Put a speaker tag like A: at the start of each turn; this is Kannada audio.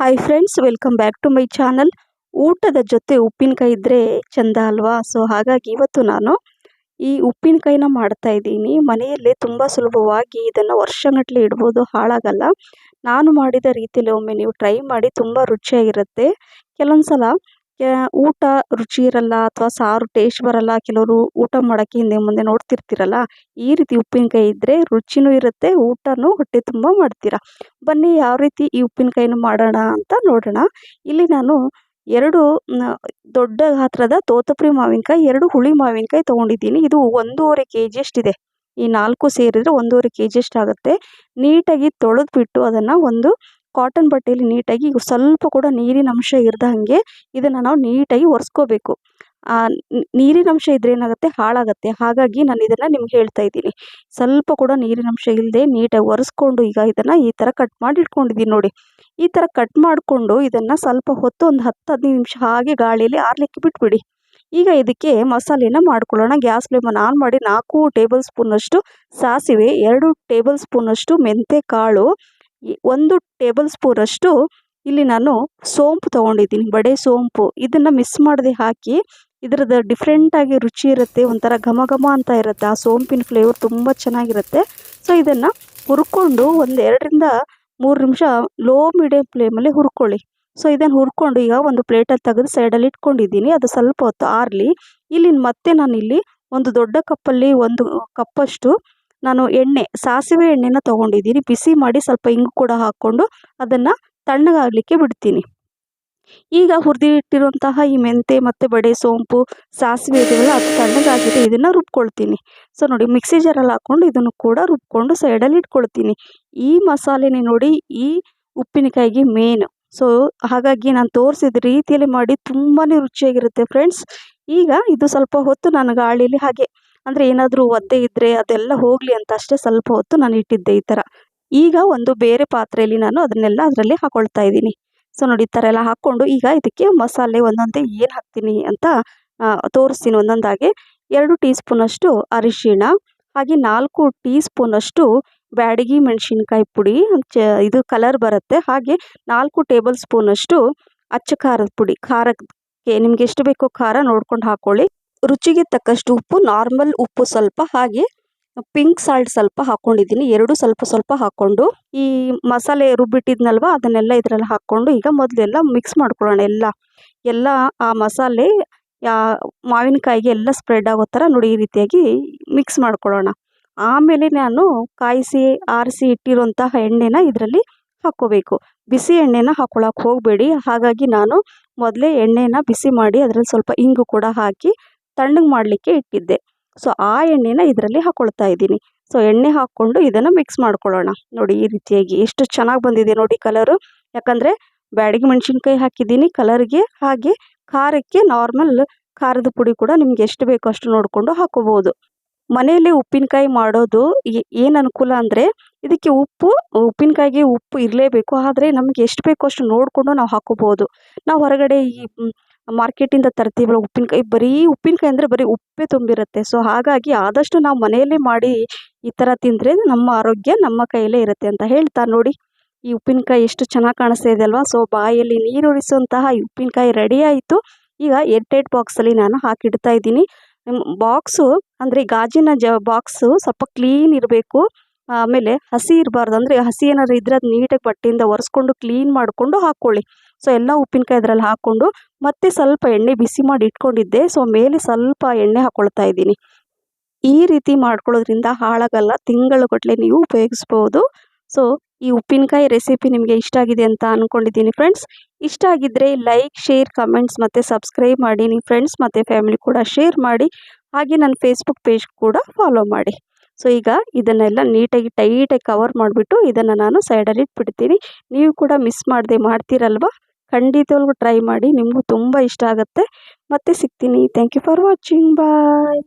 A: Hi friends, welcome back to my channel. ಊಟದ ಜೊತೆ ಉಪ್ಪಿನಕಾಯಿ ಇದ್ದರೆ ಚಂದ ಅಲ್ವಾ? ಸೊ ಹಾಗಾಗಿ ಇವತ್ತು ನಾನು ಈ ಉಪ್ಪಿನಕಾಯಿನ ಮಾಡ್ತಾ ಇದ್ದೀನಿ. ಮನೆಯಲ್ಲೇ ತುಂಬ ಸುಲಭವಾಗಿ ಇದನ್ನು ವರ್ಷಗಟ್ಟಲೆ ಇಡ್ಬೋದು, ಹಾಳಾಗಲ್ಲ. ನಾನು ಮಾಡಿದ ರೀತಿಯಲ್ಲಿ ಒಮ್ಮೆ ನೀವು ಟ್ರೈ ಮಾಡಿ, ತುಂಬ ರುಚಿಯಾಗಿರುತ್ತೆ. ಕೆಲವೊಂದು ಸಲ ಊಟ ರುಚಿ ಇರಲ್ಲ ಅಥವಾ ಸಾರು ಟೇಸ್ಟ್ ಬರಲ್ಲ. ಕೆಲವರು ಊಟ ಮಾಡೋಕ್ಕೆ ಹಿಂದೆ ಮುಂದೆ ನೋಡ್ತಿರ್ತೀರಲ್ಲ, ಈ ರೀತಿ ಉಪ್ಪಿನಕಾಯಿ ಇದ್ದರೆ ರುಚಿನೂ ಇರುತ್ತೆ, ಊಟನೂ ಹೊಟ್ಟೆ ತುಂಬ ಮಾಡ್ತೀರಾ. ಬನ್ನಿ ಯಾವ ರೀತಿ ಈ ಉಪ್ಪಿನಕಾಯಿನ ಮಾಡೋಣ ಅಂತ ನೋಡೋಣ. ಇಲ್ಲಿ ನಾನು 2 ದೊಡ್ಡ ಗಾತ್ರದ ತೋತಪುರಿ ಮಾವಿನಕಾಯಿ, 2 ಹುಳಿ ಮಾವಿನಕಾಯಿ ತೊಗೊಂಡಿದ್ದೀನಿ. ಇದು 1.5 kg ಅಷ್ಟಿದೆ. ಈ 4 ಸೇರಿದರೆ 1.5 kg ಅಷ್ಟಾಗುತ್ತೆ. ನೀಟಾಗಿ ತೊಳೆದ್ಬಿಟ್ಟು ಅದನ್ನು ಒಂದು ಕಾಟನ್ ಬಟ್ಟೆಯಲ್ಲಿ ನೀಟಾಗಿ ಸ್ವಲ್ಪ ಕೂಡ ನೀರಿನ ಅಂಶ ಇರದ ಹಾಗೆ ಇದನ್ನು ನಾವು ನೀಟಾಗಿ ಒರೆಸ್ಕೋಬೇಕು. ನೀರಿನ ಅಂಶ ಇದ್ರೆ ಏನಾಗುತ್ತೆ, ಹಾಳಾಗುತ್ತೆ. ಹಾಗಾಗಿ ನಾನು ಇದನ್ನು ನಿಮ್ಗೆ ಹೇಳ್ತಾ ಇದ್ದೀನಿ. ಸ್ವಲ್ಪ ಕೂಡ ನೀರಿನ ಅಂಶ ಇಲ್ಲದೆ ನೀಟಾಗಿ ಒರೆಸ್ಕೊಂಡು ಈಗ ಇದನ್ನು ಈ ಥರ ಕಟ್ ಮಾಡಿ ಇಟ್ಕೊಂಡಿದ್ದೀನಿ ನೋಡಿ. ಈ ಥರ ಕಟ್ ಮಾಡಿಕೊಂಡು ಇದನ್ನು ಸ್ವಲ್ಪ ಹೊತ್ತು ಒಂದು 10-15 ನಿಮಿಷ ಹಾಗೆ ಗಾಳಿಯಲ್ಲಿ ಆರಲಿಕ್ಕೆ ಬಿಟ್ಬಿಡಿ. ಈಗ ಇದಕ್ಕೆ ಮಸಾಲೆನ ಮಾಡ್ಕೊಳ್ಳೋಣ. ಗ್ಯಾಸ್ ಫ್ಲೇಮನ್ನು ಆನ್ ಮಾಡಿ 4 ಟೇಬಲ್ ಸ್ಪೂನಷ್ಟು ಸಾಸಿವೆ, 2 ಟೇಬಲ್ ಸ್ಪೂನಷ್ಟು ಮೆಂತ್ಯ ಕಾಳು, 1 ಟೇಬಲ್ ಸ್ಪೂನಷ್ಟು ಇಲ್ಲಿ ನಾನು ಸೋಂಪು ತೊಗೊಂಡಿದ್ದೀನಿ, ಬಡೆ ಸೋಂಪು. ಇದನ್ನು ಮಿಸ್ ಮಾಡದೆ ಹಾಕಿ. ಇದರದ್ದು ಡಿಫ್ರೆಂಟಾಗಿ ರುಚಿ ಇರುತ್ತೆ, ಒಂಥರ ಘಮ ಘಮ ಅಂತ ಇರುತ್ತೆ. ಆ ಸೋಂಪಿನ ಫ್ಲೇವರ್ ತುಂಬ ಚೆನ್ನಾಗಿರುತ್ತೆ. ಸೊ ಇದನ್ನು ಹುರ್ಕೊಂಡು ಒಂದು 2-3 ನಿಮಿಷ ಲೋ ಮೀಡಿಯಮ್ ಫ್ಲೇಮಲ್ಲಿ ಹುರ್ಕೊಳ್ಳಿ. ಸೊ ಇದನ್ನು ಹುರ್ಕೊಂಡು ಈಗ ಒಂದು ಪ್ಲೇಟಲ್ಲಿ ತೆಗೆದು ಸೈಡಲ್ಲಿ ಇಟ್ಕೊಂಡಿದ್ದೀನಿ. ಅದು ಸ್ವಲ್ಪ ಹೊತ್ತು ಆರಲಿ. ಇಲ್ಲಿ ಮತ್ತೆ ನಾನಿಲ್ಲಿ ಒಂದು ದೊಡ್ಡ ಕಪ್ಪಲ್ಲಿ 1 ಕಪ್ಪಷ್ಟು ನಾನು ಸಾಸಿವೆ ಎಣ್ಣೆನ ತೊಗೊಂಡಿದ್ದೀನಿ. ಬಿಸಿ ಮಾಡಿ ಸ್ವಲ್ಪ ಇಂಗು ಕೂಡ ಹಾಕ್ಕೊಂಡು ಅದನ್ನು ತಣ್ಣಗಾಗಲಿಕ್ಕೆ ಬಿಡ್ತೀನಿ. ಈಗ ಹುರಿದಿಟ್ಟಿರುವಂತಹ ಈ ಮೆಂತೆ ಮತ್ತು ಬಡೆ ಸೋಂಪು, ಸಾಸಿವೆ ಇದೆಯಲ್ಲ, ಅದು ತಣ್ಣಗಾಗಿದೆ. ಇದನ್ನು ರುಬ್ಕೊಳ್ತೀನಿ. ಸೊ ನೋಡಿ, ಮಿಕ್ಸಿ ಜಾರಲ್ಲಿ ಹಾಕ್ಕೊಂಡು ಇದನ್ನು ಕೂಡ ರುಬ್ಕೊಂಡು ಸೈಡಲ್ಲಿ ಇಟ್ಕೊಳ್ತೀನಿ. ಈ ಮಸಾಲೆನೇ ನೋಡಿ ಈ ಉಪ್ಪಿನಕಾಯಿಗೆ ಮೇನ್. ಸೊ ಹಾಗಾಗಿ ನಾನು ತೋರಿಸಿದ ರೀತಿಯಲ್ಲಿ ಮಾಡಿ, ತುಂಬಾ ರುಚಿಯಾಗಿರುತ್ತೆ ಫ್ರೆಂಡ್ಸ್. ಈಗ ಇದು ಸ್ವಲ್ಪ ಹೊತ್ತು ನಾನು ಗಾಳಿಯಲ್ಲಿ ಹಾಗೆ, ಅಂದರೆ ಏನಾದರೂ ಒದ್ದೆ ಇದ್ದರೆ ಅದೆಲ್ಲ ಹೋಗಲಿ ಅಂತ ಅಷ್ಟೇ ಸ್ವಲ್ಪ ಹೊತ್ತು ನಾನು ಇಟ್ಟಿದ್ದೆ ಈ ಥರ. ಈಗ ಒಂದು ಬೇರೆ ಪಾತ್ರೆಯಲ್ಲಿ ನಾನು ಅದನ್ನೆಲ್ಲ ಅದರಲ್ಲಿ ಹಾಕೊಳ್ತಾ ಇದ್ದೀನಿ. ಸೊ ನೋಡಿ, ಈ ಥರ ಎಲ್ಲ ಹಾಕ್ಕೊಂಡು ಈಗ ಇದಕ್ಕೆ ಮಸಾಲೆ ಒಂದೊಂದೇ ಏನು ಹಾಕ್ತೀನಿ ಅಂತ ತೋರಿಸ್ತೀನಿ ಒಂದೊಂದಾಗೆ. 2 ಟೀ ಸ್ಪೂನಷ್ಟು ಅರಿಶಿಣ, ಹಾಗೆ 4 ಟೀ ಸ್ಪೂನಷ್ಟು ಬ್ಯಾಡಗಿ ಮೆಣಸಿನ್ಕಾಯಿ ಪುಡಿ, ಇದು ಕಲರ್ ಬರುತ್ತೆ. ಹಾಗೆ 4 ಟೇಬಲ್ ಸ್ಪೂನಷ್ಟು ಅಚ್ಚ ಖಾರದ ಪುಡಿ. ಖಾರಕ್ಕೆ ನಿಮ್ಗೆ ಎಷ್ಟು ಬೇಕೋ ಖಾರ ನೋಡ್ಕೊಂಡು ಹಾಕ್ಕೊಳ್ಳಿ. ರುಚಿಗೆ ತಕ್ಕಷ್ಟು ಉಪ್ಪು, ನಾರ್ಮಲ್ ಉಪ್ಪು ಸ್ವಲ್ಪ, ಹಾಗೆ ಪಿಂಕ್ ಸಾಲ್ಟ್ ಸ್ವಲ್ಪ ಹಾಕ್ಕೊಂಡಿದ್ದೀನಿ. 2 ಸ್ವಲ್ಪ ಸ್ವಲ್ಪ ಹಾಕ್ಕೊಂಡು ಈ ಮಸಾಲೆ ರುಬ್ಬಿಟ್ಟಿದ್ನಲ್ವ ಅದನ್ನೆಲ್ಲ ಇದರಲ್ಲಿ ಹಾಕ್ಕೊಂಡು ಈಗ ಮೊದಲೆಲ್ಲ ಮಿಕ್ಸ್ ಮಾಡ್ಕೊಳ್ಳೋಣ. ಎಲ್ಲ ಆ ಮಸಾಲೆ ಮಾವಿನಕಾಯಿಗೆ ಎಲ್ಲ ಸ್ಪ್ರೆಡ್ ಆಗೋ ಥರ ನೋಡಿ ಈ ರೀತಿಯಾಗಿ ಮಿಕ್ಸ್ ಮಾಡ್ಕೊಳ್ಳೋಣ. ಆಮೇಲೆ ನಾನು ಕಾಯಿಸಿ ಆರಿಸಿ ಇಟ್ಟಿರುವಂತಹ ಎಣ್ಣೆನ ಇದರಲ್ಲಿ ಹಾಕ್ಕೋಬೇಕು. ಬಿಸಿ ಎಣ್ಣೆನ ಹಾಕ್ಕೊಳಕ್ಕೆ ಹೋಗಬೇಡಿ. ಹಾಗಾಗಿ ನಾನು ಮೊದಲೇ ಎಣ್ಣೆನ ಬಿಸಿ ಮಾಡಿ ಅದರಲ್ಲಿ ಸ್ವಲ್ಪ ಇಂಗು ಕೂಡ ಹಾಕಿ ತಣ್ಣಗೆ ಮಾಡಲಿಕ್ಕೆ ಇಟ್ಟಿದ್ದೆ. ಸೊ ಆ ಎಣ್ಣೆನ ಇದರಲ್ಲಿ ಹಾಕ್ಕೊಳ್ತಾ ಇದ್ದೀನಿ. ಸೊ ಎಣ್ಣೆ ಹಾಕ್ಕೊಂಡು ಇದನ್ನು ಮಿಕ್ಸ್ ಮಾಡ್ಕೊಳ್ಳೋಣ. ನೋಡಿ ಈ ರೀತಿಯಾಗಿ ಎಷ್ಟು ಚೆನ್ನಾಗಿ ಬಂದಿದೆ ನೋಡಿ ಕಲರು. ಯಾಕಂದರೆ ಬ್ಯಾಡಗಿ ಮೆಣಸಿನ್ಕಾಯಿ ಹಾಕಿದ್ದೀನಿ ಕಲರ್ಗೆ, ಹಾಗೆ ಖಾರಕ್ಕೆ ನಾರ್ಮಲ್ ಖಾರದ ಪುಡಿ ಕೂಡ ನಿಮ್ಗೆ ಎಷ್ಟು ಬೇಕೋ ಅಷ್ಟು ನೋಡಿಕೊಂಡು ಹಾಕೋಬೋದು. ಮನೆಯಲ್ಲೇ ಉಪ್ಪಿನಕಾಯಿ ಮಾಡೋದು ಏನು ಅನುಕೂಲ ಅಂದರೆ, ಇದಕ್ಕೆ ಉಪ್ಪಿನಕಾಯಿಗೆ ಉಪ್ಪು ಇರಲೇಬೇಕು. ಆದರೆ ನಮಗೆ ಎಷ್ಟು ಬೇಕೋ ಅಷ್ಟು ನೋಡಿಕೊಂಡು ನಾವು ಹಾಕೋಬೋದು. ನಾವು ಹೊರಗಡೆ ಈ ಮಾರ್ಕೆಟಿಂದ ತರ್ತೀವಲ್ಲ ಉಪ್ಪಿನಕಾಯಿ, ಬರೀ ಉಪ್ಪಿನಕಾಯಿ ಅಂದರೆ ಬರೀ ಉಪ್ಪೇ ತುಂಬಿರುತ್ತೆ. ಸೊ ಹಾಗಾಗಿ ಆದಷ್ಟು ನಾವು ಮನೆಯಲ್ಲೇ ಮಾಡಿ ಈ ಥರ ತಿಂದರೆ ನಮ್ಮ ಆರೋಗ್ಯ ನಮ್ಮ ಕೈಯಲ್ಲೇ ಇರುತ್ತೆ ಅಂತ ಹೇಳ್ತಾ ನೋಡಿ, ಈ ಉಪ್ಪಿನಕಾಯಿ ಎಷ್ಟು ಚೆನ್ನಾಗಿ ಕಾಣಿಸ್ತಾ ಇದೆ ಅಲ್ವಾ? ಸೊ ಬಾಯಲ್ಲಿ ನೀರುರಿಸುವಂತಹ ಈ ಉಪ್ಪಿನಕಾಯಿ ರೆಡಿ ಆಯಿತು. ಈಗ ಏರ್ಟೈಟ್ ಬಾಕ್ಸಲ್ಲಿ ನಾನು ಹಾಕಿಡ್ತಾ ಇದ್ದೀನಿ. ಬಾಕ್ಸು ಅಂದರೆ ಗಾಜಿನ ಬಾಕ್ಸು ಸ್ವಲ್ಪ ಕ್ಲೀನ್ ಇರಬೇಕು. ಆಮೇಲೆ ಹಸಿ ಇರಬಾರ್ದು. ಅಂದರೆ ಹಸಿ ಏನಾದ್ರು ಇದ್ದರೆ ಅದು ನೀಟಾಗಿ ಬಟ್ಟೆಯಿಂದ ಒರೆಸ್ಕೊಂಡು ಕ್ಲೀನ್ ಮಾಡಿಕೊಂಡು ಹಾಕ್ಕೊಳ್ಳಿ. ಸೊ ಎಲ್ಲ ಉಪ್ಪಿನಕಾಯಿ ಅದರಲ್ಲಿ ಹಾಕ್ಕೊಂಡು ಮತ್ತೆ ಸ್ವಲ್ಪ ಎಣ್ಣೆ ಬಿಸಿ ಮಾಡಿ ಇಟ್ಕೊಂಡಿದ್ದೆ. ಸೊ ಮೇಲೆ ಸ್ವಲ್ಪ ಎಣ್ಣೆ ಹಾಕ್ಕೊಳ್ತಾ ಇದ್ದೀನಿ. ಈ ರೀತಿ ಮಾಡ್ಕೊಳ್ಳೋದ್ರಿಂದ ಹಾಳಾಗಲ್ಲ, ತಿಂಗಳುಗಟ್ಟಲೆ ನೀವು ಉಪಯೋಗಿಸ್ಬೋದು. ಸೊ ಈ ಉಪ್ಪಿನಕಾಯಿ ರೆಸಿಪಿ ನಿಮಗೆ ಇಷ್ಟ ಆಗಿದೆ ಅಂತ ಅಂದ್ಕೊಂಡಿದ್ದೀನಿ ಫ್ರೆಂಡ್ಸ್. ಇಷ್ಟ ಆಗಿದ್ದರೆ ಲೈಕ್, ಶೇರ್, ಕಮೆಂಟ್ಸ್ ಮತ್ತು ಸಬ್ಸ್ಕ್ರೈಬ್ ಮಾಡಿ. ನಿಮ್ಮ ಫ್ರೆಂಡ್ಸ್ ಮತ್ತು ಫ್ಯಾಮಿಲಿ ಕೂಡ ಶೇರ್ ಮಾಡಿ. ಹಾಗೆ ನನ್ನ ಫೇಸ್ಬುಕ್ ಪೇಜ್ ಕೂಡ ಫಾಲೋ ಮಾಡಿ. ಸೊ ಈಗ ಇದನ್ನೆಲ್ಲ ನೀಟಾಗಿ ಟೈಟಾಗಿ ಕವರ್ ಮಾಡಿಬಿಟ್ಟು ಇದನ್ನು ನಾನು ಸೈಡಲ್ಲಿ ಇಟ್ಬಿಡ್ತೀನಿ. ನೀವು ಕೂಡ ಮಿಸ್ ಮಾಡದೆ ಮಾಡ್ತೀರಲ್ವ? ಖಂಡಿತವಾಗ್ಲೂ ಟ್ರೈ ಮಾಡಿ, ನಿಮಗೂ ತುಂಬ ಇಷ್ಟ ಆಗುತ್ತೆ. ಮತ್ತೆ ಸಿಗ್ತೀನಿ. Thank you for watching. Bye.